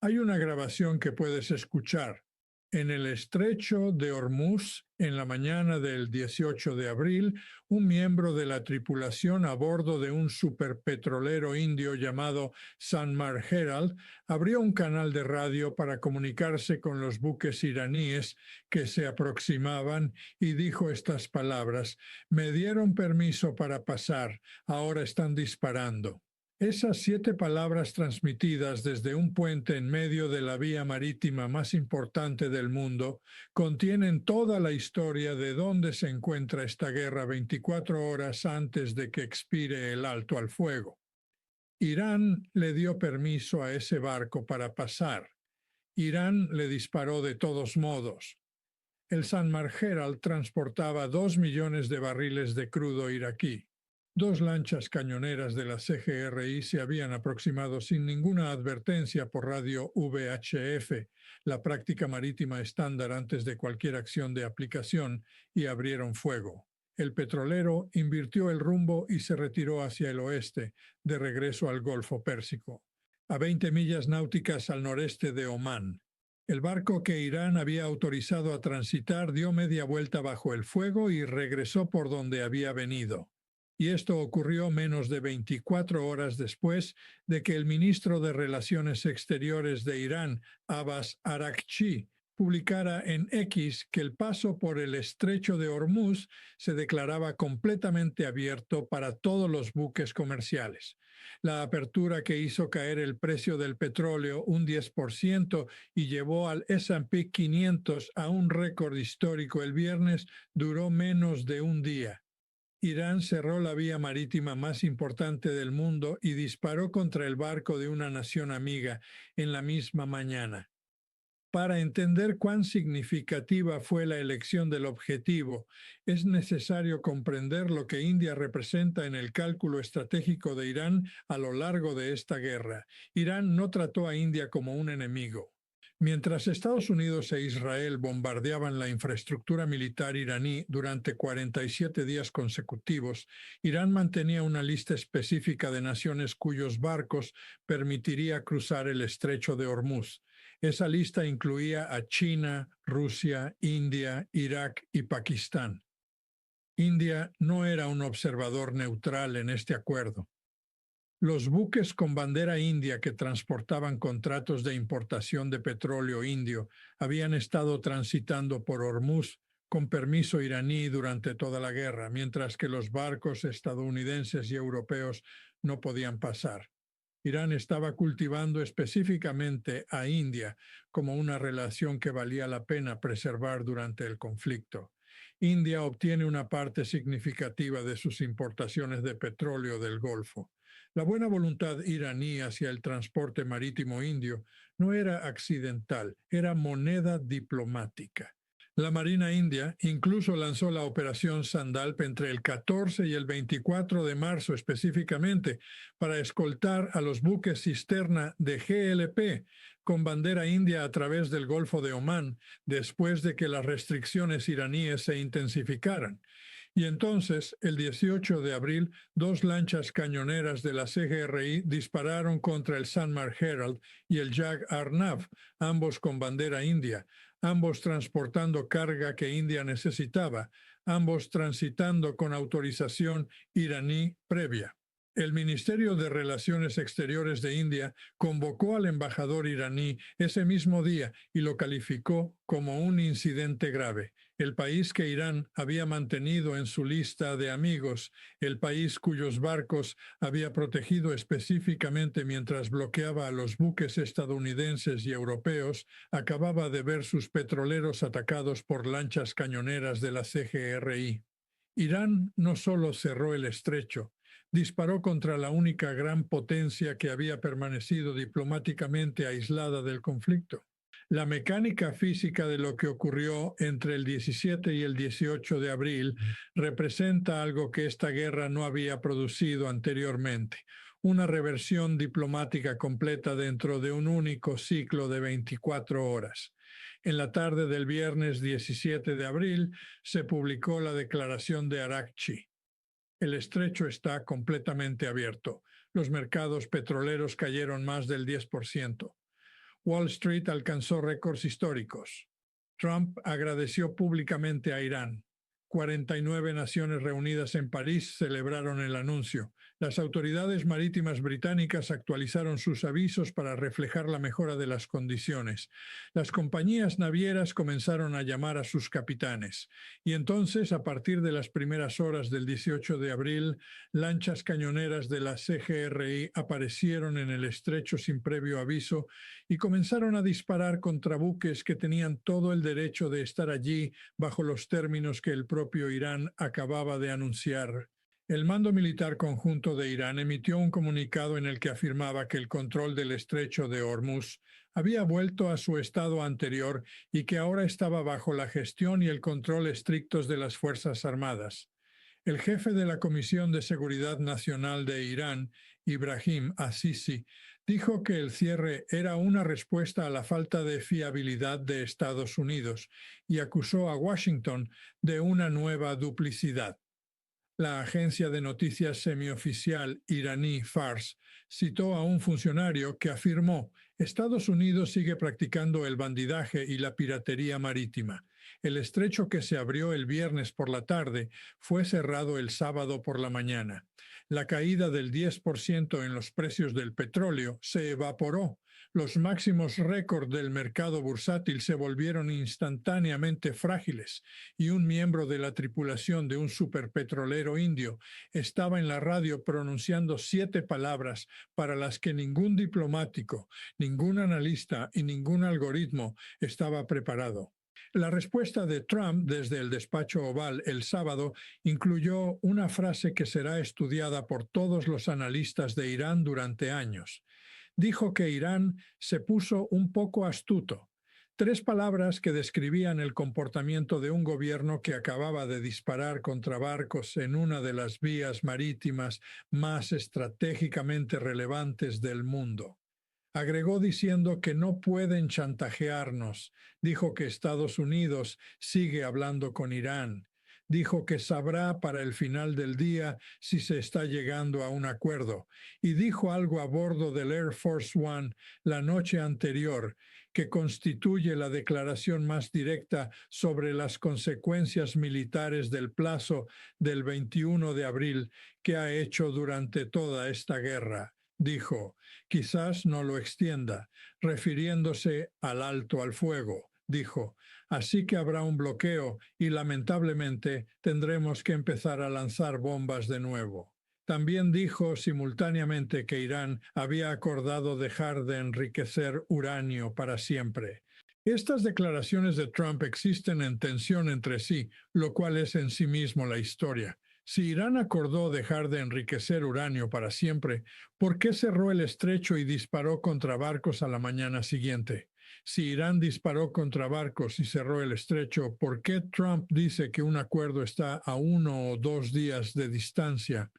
Hay una grabación que puedes escuchar. En el estrecho de Hormuz, en la mañana del 18 de abril, un miembro de la tripulación a bordo de un superpetrolero indio llamado Sanmar Herald abrió un canal de radio para comunicarse con los buques iraníes que se aproximaban y dijo estas palabras: "Me dieron permiso para pasar, ahora están disparando". Esas 7 palabras transmitidas desde un puente en medio de la vía marítima más importante del mundo contienen toda la historia de dónde se encuentra esta guerra 24 horas antes de que expire el alto al fuego. Irán le dio permiso a ese barco para pasar. Irán le disparó de todos modos. El Sanmar Herald transportaba 2 millones de barriles de crudo iraquí. 2 lanchas cañoneras de la CGRI se habían aproximado sin ninguna advertencia por radio VHF, la práctica marítima estándar antes de cualquier acción de aplicación, y abrieron fuego. El petrolero invirtió el rumbo y se retiró hacia el oeste, de regreso al Golfo Pérsico, a 20 millas náuticas al noreste de Omán. El barco que Irán había autorizado a transitar dio media vuelta bajo el fuego y regresó por donde había venido. Y esto ocurrió menos de 24 horas después de que el ministro de Relaciones Exteriores de Irán, Abbas Araghchi, publicara en X que el paso por el estrecho de Hormuz se declaraba completamente abierto para todos los buques comerciales. La apertura, que hizo caer el precio del petróleo un 10% y llevó al S&P 500 a un récord histórico el viernes, duró menos de un día. Irán cerró la vía marítima más importante del mundo y disparó contra el barco de una nación amiga en la misma mañana. Para entender cuán significativa fue la elección del objetivo, es necesario comprender lo que India representa en el cálculo estratégico de Irán a lo largo de esta guerra. Irán no trató a India como un enemigo. Mientras Estados Unidos e Israel bombardeaban la infraestructura militar iraní durante 47 días consecutivos, Irán mantenía una lista específica de naciones cuyos barcos permitiría cruzar el estrecho de Hormuz. Esa lista incluía a China, Rusia, India, Irak y Pakistán. India no era un observador neutral en este acuerdo. Los buques con bandera india que transportaban contratos de importación de petróleo indio habían estado transitando por Hormuz con permiso iraní durante toda la guerra, mientras que los barcos estadounidenses y europeos no podían pasar. Irán estaba cultivando específicamente a India como una relación que valía la pena preservar durante el conflicto. India obtiene una parte significativa de sus importaciones de petróleo del Golfo. La buena voluntad iraní hacia el transporte marítimo indio no era accidental, era moneda diplomática. La Marina India incluso lanzó la Operación Sandalp entre el 14 y el 24 de marzo específicamente para escoltar a los buques cisterna de GLP con bandera india a través del Golfo de Omán después de que las restricciones iraníes se intensificaran. Y entonces, el 18 de abril, 2 lanchas cañoneras de la CGRI dispararon contra el Sanmar Herald y el Jag Arnav, ambos con bandera india, ambos transportando carga que India necesitaba, ambos transitando con autorización iraní previa. El Ministerio de Relaciones Exteriores de India convocó al embajador iraní ese mismo día y lo calificó como un incidente grave. El país que Irán había mantenido en su lista de amigos, el país cuyos barcos había protegido específicamente mientras bloqueaba a los buques estadounidenses y europeos, acababa de ver sus petroleros atacados por lanchas cañoneras de la CGRI. Irán no solo cerró el estrecho, disparó contra la única gran potencia que había permanecido diplomáticamente aislada del conflicto. La mecánica física de lo que ocurrió entre el 17 y el 18 de abril representa algo que esta guerra no había producido anteriormente: una reversión diplomática completa dentro de un único ciclo de 24 horas. En la tarde del viernes 17 de abril se publicó la declaración de Araghchi. El estrecho está completamente abierto. Los mercados petroleros cayeron más del 10%. Wall Street alcanzó récords históricos. Trump agradeció públicamente a Irán. 49 naciones reunidas en París celebraron el anuncio. Las autoridades marítimas británicas actualizaron sus avisos para reflejar la mejora de las condiciones. Las compañías navieras comenzaron a llamar a sus capitanes. Y entonces, a partir de las primeras horas del 18 de abril, lanchas cañoneras de la CGRI aparecieron en el estrecho sin previo aviso y comenzaron a disparar contra buques que tenían todo el derecho de estar allí bajo los términos que el propio Irán acababa de anunciar. El Mando Militar Conjunto de Irán emitió un comunicado en el que afirmaba que el control del estrecho de Hormuz había vuelto a su estado anterior y que ahora estaba bajo la gestión y el control estrictos de las Fuerzas Armadas. El jefe de la Comisión de Seguridad Nacional de Irán, Ibrahim Azizi, dijo que el cierre era una respuesta a la falta de fiabilidad de Estados Unidos y acusó a Washington de una nueva duplicidad. La agencia de noticias semioficial iraní Fars citó a un funcionario que afirmó: Estados Unidos sigue practicando el bandidaje y la piratería marítima. El estrecho que se abrió el viernes por la tarde fue cerrado el sábado por la mañana. La caída del 10% en los precios del petróleo se evaporó. Los máximos récord del mercado bursátil se volvieron instantáneamente frágiles y un miembro de la tripulación de un superpetrolero indio estaba en la radio pronunciando 7 palabras para las que ningún diplomático, ningún analista y ningún algoritmo estaba preparado. La respuesta de Trump desde el despacho Oval el sábado incluyó una frase que será estudiada por todos los analistas de Irán durante años. Dijo que Irán se puso un poco astuto. 3 palabras que describían el comportamiento de un gobierno que acababa de disparar contra barcos en una de las vías marítimas más estratégicamente relevantes del mundo. Agregó diciendo que no pueden chantajearnos. Dijo que Estados Unidos sigue hablando con Irán. Dijo que sabrá para el final del día si se está llegando a un acuerdo. Y dijo algo a bordo del Air Force One la noche anterior, que constituye la declaración más directa sobre las consecuencias militares del plazo del 21 de abril que ha hecho durante toda esta guerra. Dijo: quizás no lo extienda, refiriéndose al alto al fuego. Dijo: así que habrá un bloqueo y lamentablemente tendremos que empezar a lanzar bombas de nuevo. También dijo simultáneamente que Irán había acordado dejar de enriquecer uranio para siempre. Estas declaraciones de Trump existen en tensión entre sí, lo cual es en sí mismo la historia. Si Irán acordó dejar de enriquecer uranio para siempre, ¿por qué cerró el estrecho y disparó contra barcos a la mañana siguiente? Si Irán disparó contra barcos y cerró el estrecho, ¿por qué Trump dice que un acuerdo está a 1 o 2 días de distancia?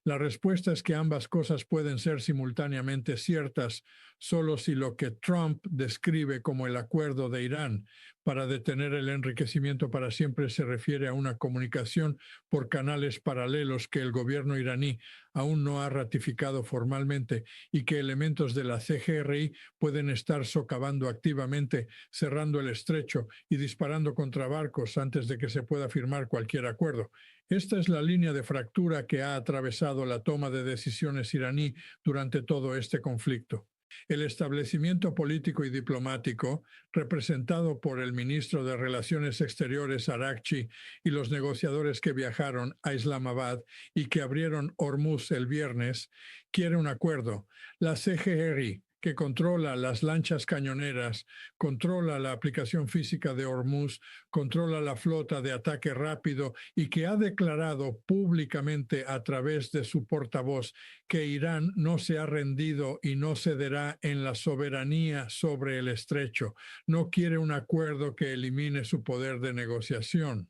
La respuesta es que ambas cosas pueden ser simultáneamente ciertas solo si lo que Trump describe como el acuerdo de Irán para detener el enriquecimiento para siempre se refiere a una comunicación por canales paralelos que el gobierno iraní aún no ha ratificado formalmente y que elementos de la CGRI pueden estar socavando activamente, cerrando el estrecho y disparando contra barcos antes de que se pueda firmar cualquier acuerdo. Esta es la línea de fractura que ha atravesado la toma de decisiones iraní durante todo este conflicto. El establecimiento político y diplomático, representado por el ministro de Relaciones Exteriores Araghchi y los negociadores que viajaron a Islamabad y que abrieron Hormuz el viernes, quiere un acuerdo. La CGRI, que controla las lanchas cañoneras, controla la aplicación física de Hormuz, controla la flota de ataque rápido y que ha declarado públicamente a través de su portavoz que Irán no se ha rendido y no cederá en la soberanía sobre el estrecho. No quiere un acuerdo que elimine su poder de negociación.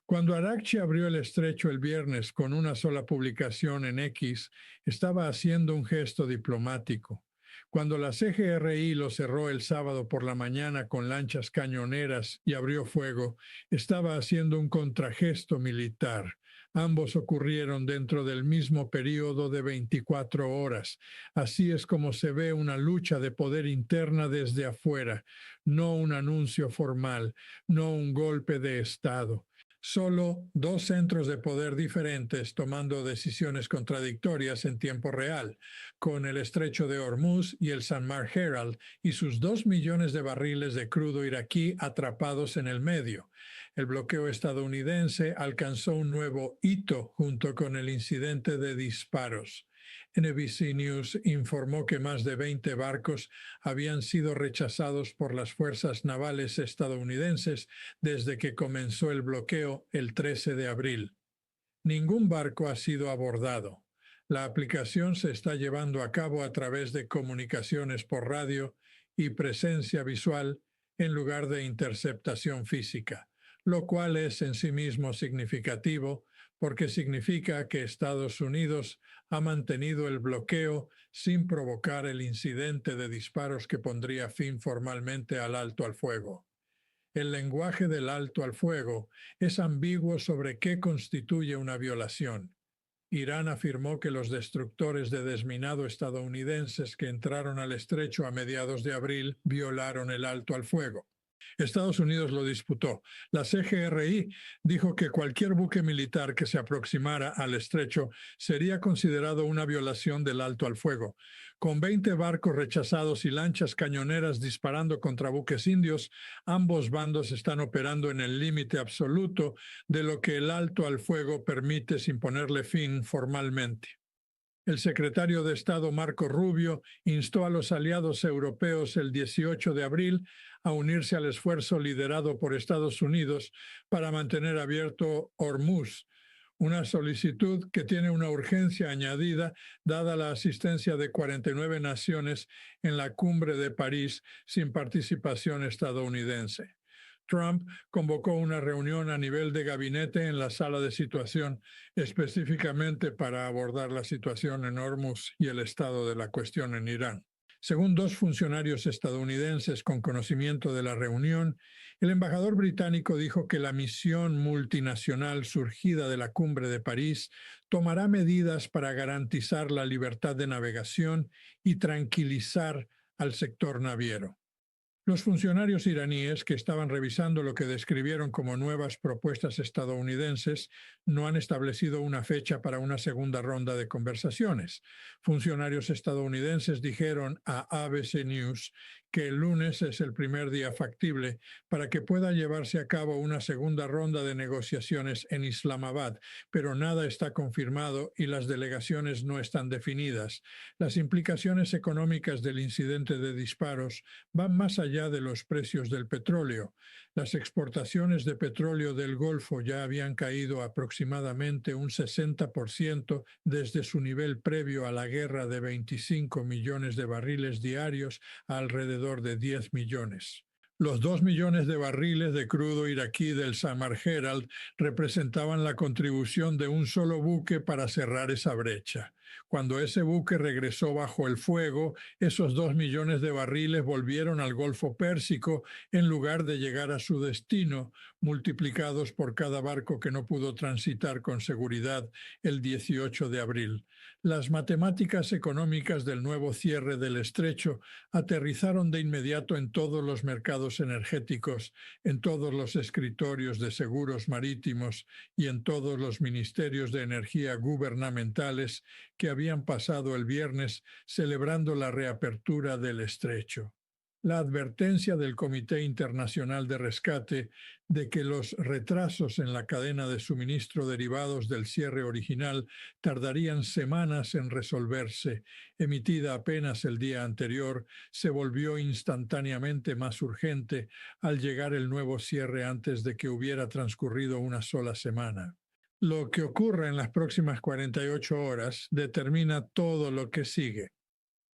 Cuando Araghchi abrió el estrecho el viernes con una sola publicación en X, estaba haciendo un gesto diplomático. Cuando la CGRI lo cerró el sábado por la mañana con lanchas cañoneras y abrió fuego, estaba haciendo un contragesto militar. Ambos ocurrieron dentro del mismo período de 24 horas. Así es como se ve una lucha de poder interna desde afuera, no un anuncio formal, no un golpe de Estado. Solo dos centros de poder diferentes tomando decisiones contradictorias en tiempo real, con el estrecho de Hormuz y el Sanmar Herald y sus 2 millones de barriles de crudo iraquí atrapados en el medio. El bloqueo estadounidense alcanzó un nuevo hito junto con el incidente de disparos. NBC News informó que más de 20 barcos habían sido rechazados por las fuerzas navales estadounidenses desde que comenzó el bloqueo el 13 de abril. Ningún barco ha sido abordado. La aplicación se está llevando a cabo a través de comunicaciones por radio y presencia visual en lugar de interceptación física, lo cual es en sí mismo significativo porque significa que Estados Unidos ha mantenido el bloqueo sin provocar el incidente de disparos que pondría fin formalmente al alto al fuego. El lenguaje del alto al fuego es ambiguo sobre qué constituye una violación. Irán afirmó que los destructores de desminado estadounidenses que entraron al estrecho a mediados de abril violaron el alto al fuego. Estados Unidos lo disputó. La CGRI dijo que cualquier buque militar que se aproximara al estrecho sería considerado una violación del alto al fuego. Con 20 barcos rechazados y lanchas cañoneras disparando contra buques indios, ambos bandos están operando en el límite absoluto de lo que el alto al fuego permite sin ponerle fin formalmente. El secretario de Estado Marco Rubio instó a los aliados europeos el 18 de abril a unirse al esfuerzo liderado por Estados Unidos para mantener abierto Hormuz, una solicitud que tiene una urgencia añadida dada la asistencia de 49 naciones en la cumbre de París sin participación estadounidense. Trump convocó una reunión a nivel de gabinete en la sala de situación específicamente para abordar la situación en Hormuz y el estado de la cuestión en Irán. Según dos funcionarios estadounidenses con conocimiento de la reunión, el embajador británico dijo que la misión multinacional surgida de la cumbre de París tomará medidas para garantizar la libertad de navegación y tranquilizar al sector naviero. Los funcionarios iraníes, que estaban revisando lo que describieron como nuevas propuestas estadounidenses, no han establecido una fecha para una segunda ronda de conversaciones. Funcionarios estadounidenses dijeron a ABC News que el lunes es el primer día factible para que pueda llevarse a cabo una segunda ronda de negociaciones en Islamabad, pero nada está confirmado y las delegaciones no están definidas. Las implicaciones económicas del incidente de disparos van más allá de los precios del petróleo. Las exportaciones de petróleo del Golfo ya habían caído aproximadamente un 60% desde su nivel previo a la guerra de 25 millones de barriles diarios a alrededor de 10 millones. Los 2 millones de barriles de crudo iraquí del Sanmar Herald representaban la contribución de un solo buque para cerrar esa brecha. Cuando ese buque regresó bajo el fuego, esos 2 millones de barriles volvieron al Golfo Pérsico en lugar de llegar a su destino, multiplicados por cada barco que no pudo transitar con seguridad el 18 de abril. Las matemáticas económicas del nuevo cierre del estrecho aterrizaron de inmediato en todos los mercados energéticos, en todos los escritorios de seguros marítimos y en todos los ministerios de energía gubernamentales que habían pasado el viernes celebrando la reapertura del estrecho. La advertencia del Comité Internacional de Rescate de que los retrasos en la cadena de suministro derivados del cierre original tardarían semanas en resolverse, emitida apenas el día anterior, se volvió instantáneamente más urgente al llegar el nuevo cierre antes de que hubiera transcurrido una sola semana. Lo que ocurra en las próximas 48 horas determina todo lo que sigue.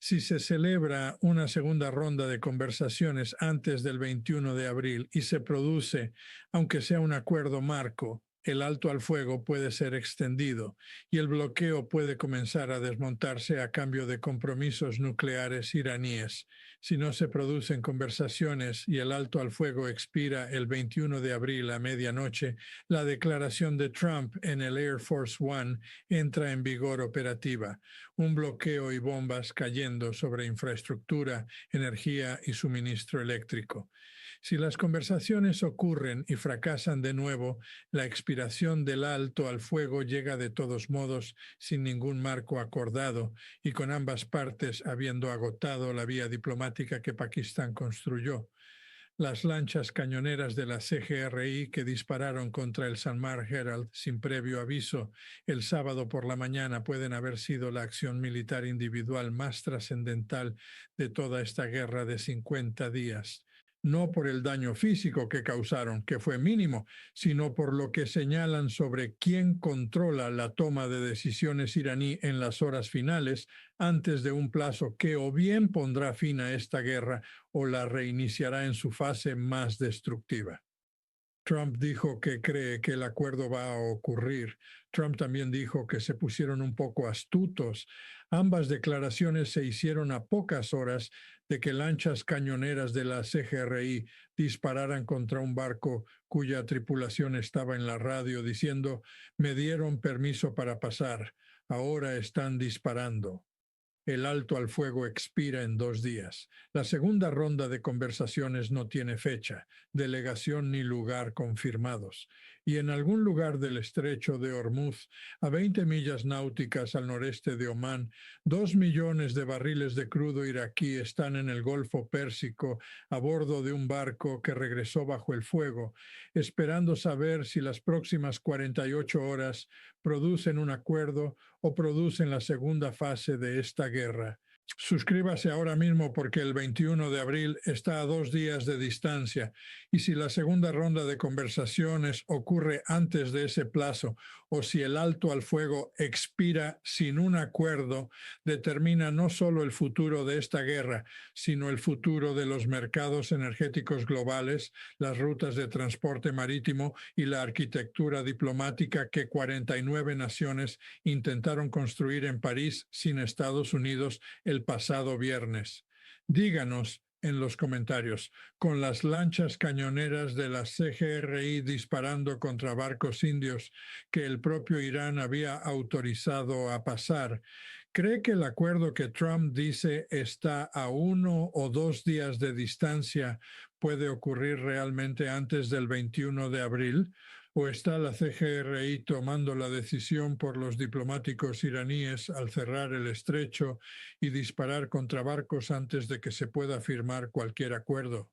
Si se celebra una segunda ronda de conversaciones antes del 21 de abril y se produce, aunque sea un acuerdo marco, el alto al fuego puede ser extendido y el bloqueo puede comenzar a desmontarse a cambio de compromisos nucleares iraníes. Si no se producen conversaciones y el alto al fuego expira el 21 de abril a medianoche, la declaración de Trump en el Air Force One entra en vigor operativa. Un bloqueo y bombas cayendo sobre infraestructura, energía y suministro eléctrico. Si las conversaciones ocurren y fracasan de nuevo, la expiración del alto al fuego llega de todos modos sin ningún marco acordado y con ambas partes habiendo agotado la vía diplomática que Pakistán construyó. Las lanchas cañoneras de la CGRI que dispararon contra el Sanmar Herald sin previo aviso el sábado por la mañana pueden haber sido la acción militar individual más trascendental de toda esta guerra de 50 días. No por el daño físico que causaron, que fue mínimo, sino por lo que señalan sobre quién controla la toma de decisiones iraní en las horas finales, antes de un plazo que o bien pondrá fin a esta guerra o la reiniciará en su fase más destructiva. Trump dijo que cree que el acuerdo va a ocurrir. Trump también dijo que se pusieron un poco astutos. Ambas declaraciones se hicieron a pocas horas de que lanchas cañoneras de la CGRI dispararan contra un barco cuya tripulación estaba en la radio diciendo: "Me dieron permiso para pasar, ahora están disparando". El alto al fuego expira en 2 días. La segunda ronda de conversaciones no tiene fecha, delegación ni lugar confirmados. Y en algún lugar del estrecho de Hormuz, a 20 millas náuticas al noreste de Omán, 2 millones de barriles de crudo iraquí están en el Golfo Pérsico a bordo de un barco que regresó bajo el fuego, esperando saber si las próximas 48 horas producen un acuerdo o producen la segunda fase de esta guerra. Suscríbase ahora mismo porque el 21 de abril está a 2 días de distancia y si la segunda ronda de conversaciones ocurre antes de ese plazo o si el alto al fuego expira sin un acuerdo, determina no solo el futuro de esta guerra, sino el futuro de los mercados energéticos globales, las rutas de transporte marítimo y la arquitectura diplomática que 49 naciones intentaron construir en París sin Estados Unidos el pasado viernes. Díganos en los comentarios, con las lanchas cañoneras de la CGRI disparando contra barcos indios que el propio Irán había autorizado a pasar, ¿cree que el acuerdo que Trump dice está a 1 o 2 días de distancia puede ocurrir realmente antes del 21 de abril? ¿O está la CGRI tomando la decisión por los diplomáticos iraníes al cerrar el estrecho y disparar contra barcos antes de que se pueda firmar cualquier acuerdo?